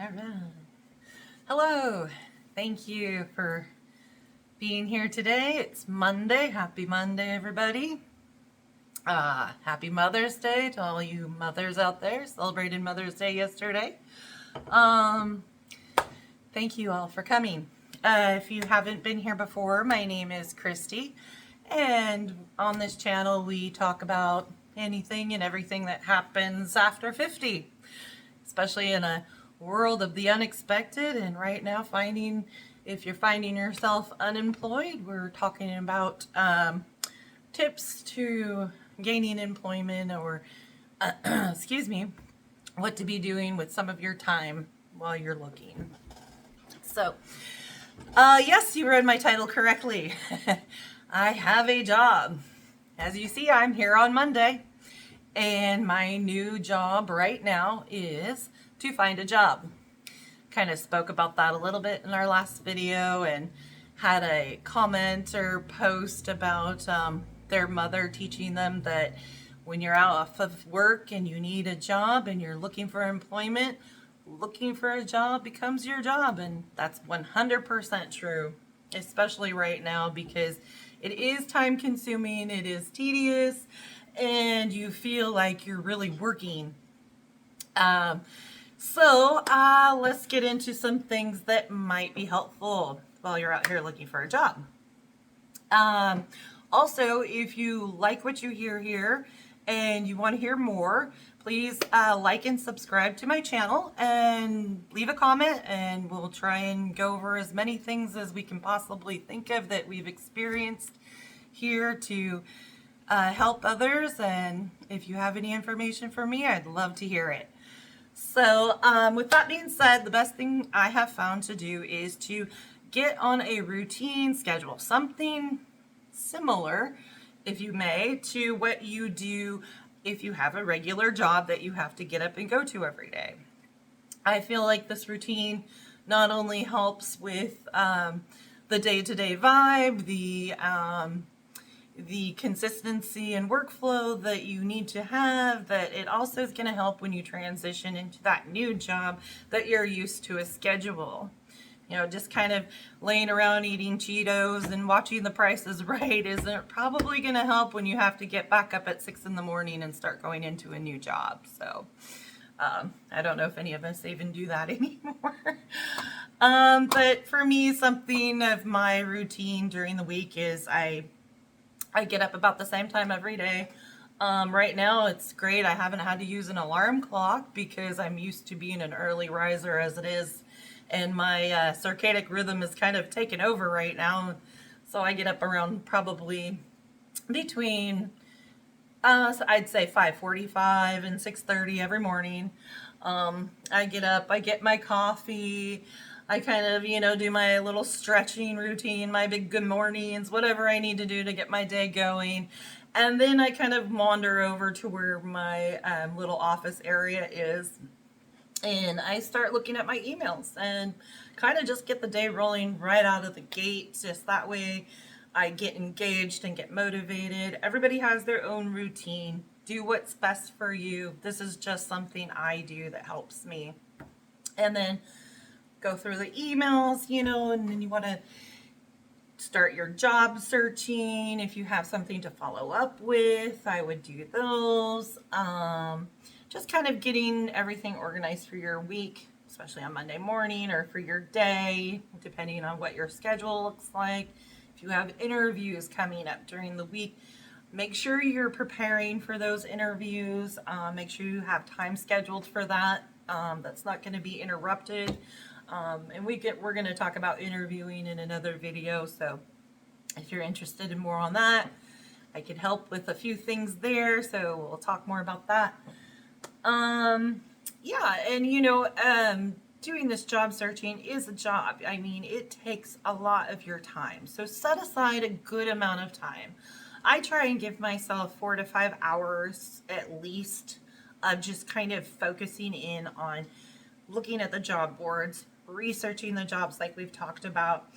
All right. Hello. Thank you for being here today. It's Monday. Happy Monday, everybody. Happy Mother's Day to all you mothers out there. Celebrated Mother's Day yesterday. Um, Thank you all for coming. If you haven't been here before, my name is Kristy, and on this channel we talk about anything and everything that happens after 50, especially in a world of the unexpected. And right now, if you're finding yourself unemployed, we're talking about tips to gaining employment, or excuse me, what to be doing with some of your time while you're looking. So, yes, you read my title correctly. I have a job. As you see, I'm here on Monday, and my new job right now is to find a job. Kind of spoke about that a little bit in our last video, and had a comment or post about their mother teaching them that when you're out of work and you need a job and you're looking for employment, looking for a job becomes your job. And that's 100% true, especially right now, because it is time consuming, it is tedious, and you feel like you're really working. So let's get into some things that might be helpful while you're out here looking for a job. Also, if you like what you hear here and you want to hear more, please like and subscribe to my channel and leave a comment, and we'll try and go over as many things as we can possibly think of that we've experienced here to help others. And if you have any information for me, I'd love to hear it. So with that being said, the best thing I have found to do is to get on a routine schedule, something similar, if you may, to what you do if you have a regular job that you have to get up and go to every day. I feel like this routine not only helps with the day-to-day vibe, the consistency and workflow that you need to have, that it also is going to help when you transition into that new job that you're used to a schedule. You know, just kind of laying around eating Cheetos and watching The Price is Right isn't probably going to help when you have to get back up at 6 in the morning and start going into a new job. So I don't know if any of us even do that anymore. But for me, something of my routine during the week is I get up about the same time every day. Right now it's great. I haven't had to use an alarm clock because I'm used to being an early riser as it is. And my circadian rhythm is kind of taken over right now. So I get up around probably between, I'd say 5:45 and 6:30 every morning. I get up, I get my coffee. I kind of, do my little stretching routine, my big good mornings, whatever I need to do to get my day going. And then I kind of wander over to where my little office area is. And I start looking at my emails and kind of just get the day rolling right out of the gate. Just that way I get engaged and get motivated. Everybody has their own routine. Do what's best for you. This is just something I do that helps me. And then go through the emails, and then you want to start your job searching. If you have something to follow up with, I would do those. Just kind of getting everything organized for your week, especially on Monday morning, or for your day, depending on what your schedule looks like. If you have interviews coming up during the week, make sure you're preparing for those interviews. Make sure you have time scheduled for that. That's not going to be interrupted. And we're going to talk about interviewing in another video. So if you're interested in more on that, I could help with a few things there. So we'll talk more about that. Yeah, and doing this job searching is a job. I mean, it takes a lot of your time. So set aside a good amount of time. I try and give myself 4 to 5 hours at least of just kind of focusing in on looking at the job boards, researching the jobs like we've talked about,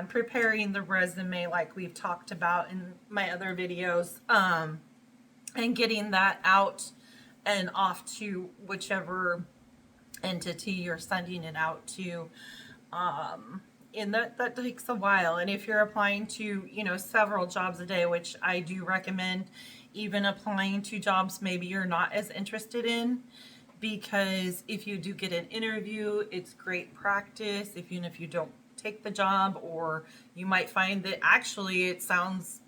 preparing the resume like we've talked about in my other videos, and getting that out and off to whichever entity you're sending it out to. And that takes a while. And if you're applying to, several jobs a day, which I do recommend, even applying to jobs maybe you're not as interested in, because if you do get an interview, it's great practice. Even if you don't take the job, or you might find that actually it sounds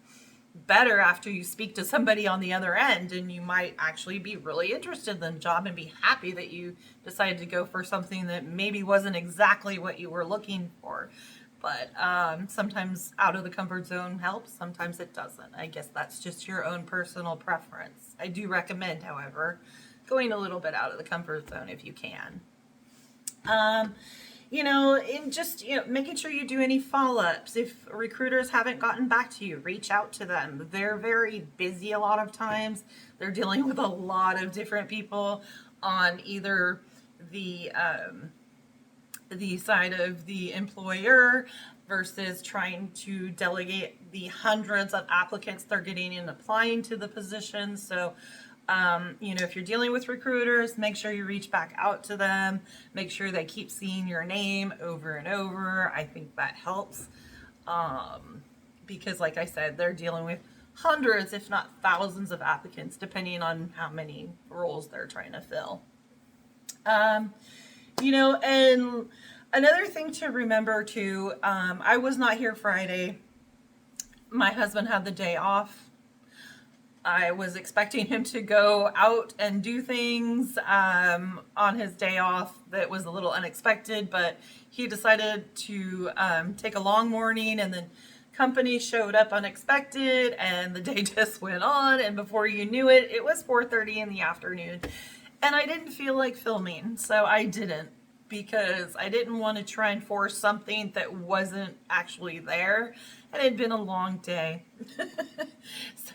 better after you speak to somebody on the other end, and you might actually be really interested in the job and be happy that you decided to go for something that maybe wasn't exactly what you were looking for. But sometimes out of the comfort zone helps, sometimes it doesn't. I guess that's just your own personal preference. I do recommend, however, going a little bit out of the comfort zone if you can. And just, making sure you do any follow-ups. If recruiters haven't gotten back to you, reach out to them. They're very busy a lot of times. They're dealing with a lot of different people on either the side of the employer versus trying to delegate the hundreds of applicants they're getting and applying to the position. So if you're dealing with recruiters, make sure you reach back out to them. Make sure they keep seeing your name over and over. I think that helps. Because like I said, they're dealing with hundreds, if not thousands of applicants, depending on how many roles they're trying to fill. And another thing to remember too, I was not here Friday. My husband had the day off. I was expecting him to go out and do things on his day off. That was a little unexpected, but he decided to take a long morning, and then company showed up unexpected, and the day just went on, and before you knew it, it was 4:30 in the afternoon, and I didn't feel like filming, so I didn't, because I didn't want to try and force something that wasn't actually there. It had been a long day.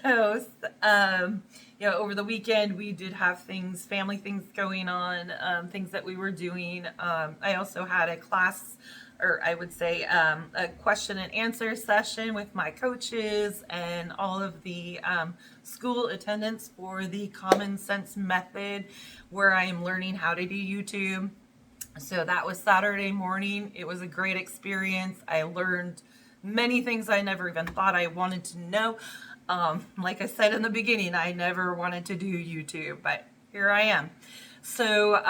So, over the weekend we did have family things going on, things that we were doing. I also had a class, or I would say a question and answer session with my coaches and all of the school attendants for the Common Sense method, where I am learning how to do YouTube. So that was Saturday morning. It was a great experience. I learned many things I never even thought I wanted to know. Like I said in the beginning, I never wanted to do YouTube, but here I am. So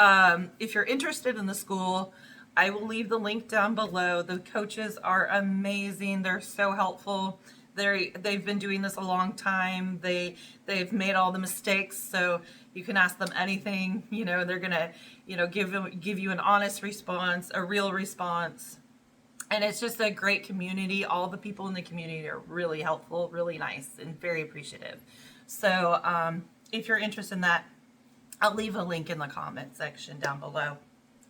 if you're interested in the school, I will leave the link down below. The coaches are amazing. They're so helpful. They've been doing this a long time. They've made all the mistakes, so you can ask them anything. They're gonna give you an honest response, a real response. And it's just a great community. All the people in the community are really helpful, really nice, and very appreciative. So if you're interested in that, I'll leave a link in the comment section down below,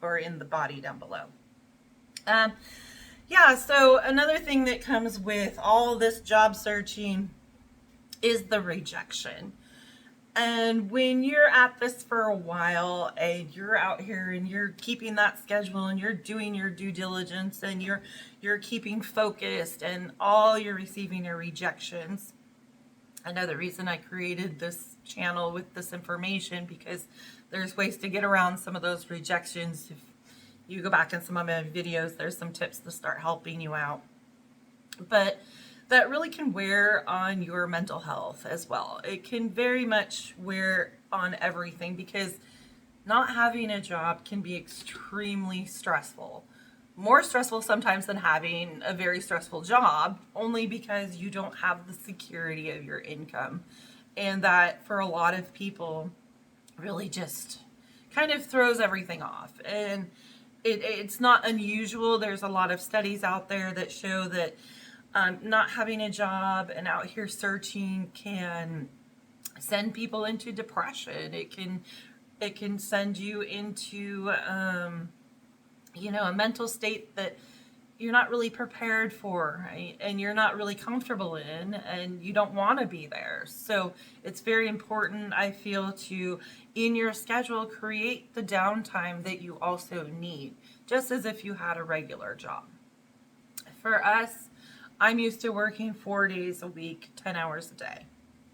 or in the body down below. So another thing that comes with all this job searching is the rejection. And when you're at this for a while, and you're out here and you're keeping that schedule, and you're doing your due diligence, and you're keeping focused, and all you're receiving are rejections. Another reason I created this channel with this information, because there's ways to get around some of those rejections. If you go back in some of my videos, there's some tips to start helping you out. But that really can wear on your mental health as well. It can very much wear on everything, because not having a job can be extremely stressful. More stressful sometimes than having a very stressful job, only because you don't have the security of your income. And that, for a lot of people, really just kind of throws everything off. And it's not unusual. There's a lot of studies out there that show that not having a job and out here searching can send people into depression. It can send you into a mental state that you're not really prepared for, right? And you're not really comfortable in, and you don't want to be there. So it's very important, I feel, to, in your schedule, create the downtime that you also need, just as if you had a regular job. For us, I'm used to working 4 days a week, 10 hours a day.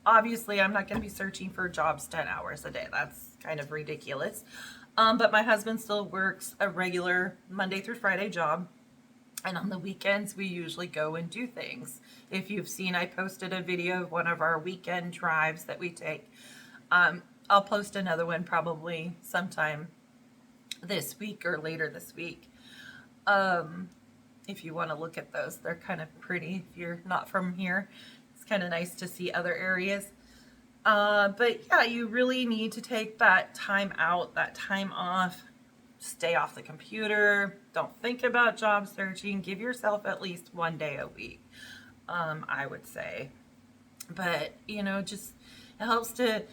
Obviously, I'm not going to be searching for jobs 10 hours a day. That's kind of ridiculous. But my husband still works a regular Monday through Friday job. And on the weekends, we usually go and do things. If you've seen, I posted a video of one of our weekend drives that we take. I'll post another one probably sometime this week or later this week. If you want to look at those, they're kind of pretty. If you're not from here, it's kind of nice to see other areas. But yeah, you really need to take that time out, that time off. Stay off the computer. Don't think about job searching. Give yourself at least one day a week, I would say. But, just it helps to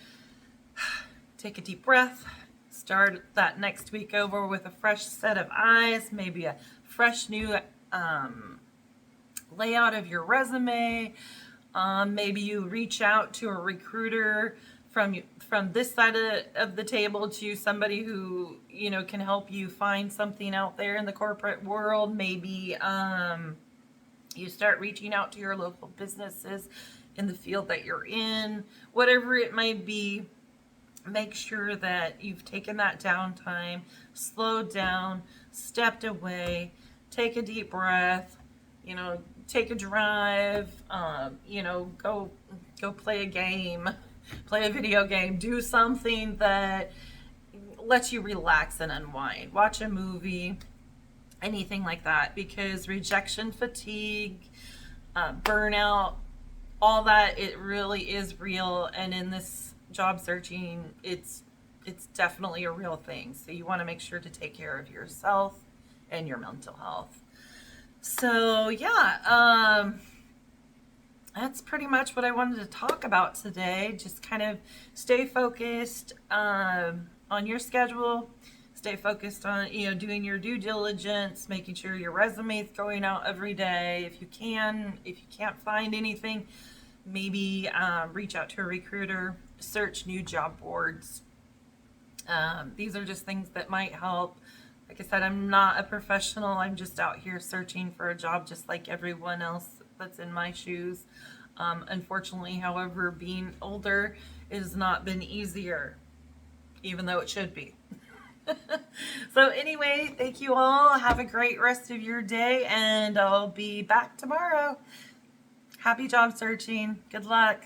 take a deep breath. Start that next week over with a fresh set of eyes, maybe a fresh new layout of your resume. Maybe you reach out to a recruiter from this side of the table to somebody who can help you find something out there in the corporate world. Maybe you start reaching out to your local businesses in the field that you're in. Whatever it might be, make sure that you've taken that downtime, slowed down, stepped away, take a deep breath, take a drive, go play a game, play a video game, do something that lets you relax and unwind. Watch a movie, anything like that, because rejection fatigue, burnout, all that, it really is real. And in this job searching, it's definitely a real thing. So you want to make sure to take care of yourself and your mental health. So yeah, that's pretty much what I wanted to talk about today. Just kind of stay focused on your schedule. Stay focused on doing your due diligence, making sure your resume is going out every day. If you can't find anything, maybe reach out to a recruiter. Search new job boards. These are just things that might help. Like I said, I'm not a professional. I'm just out here searching for a job just like everyone else that's in my shoes. Unfortunately, however, being older has not been easier, even though it should be. So anyway, thank you all. Have a great rest of your day, and I'll be back tomorrow. Happy job searching. Good luck.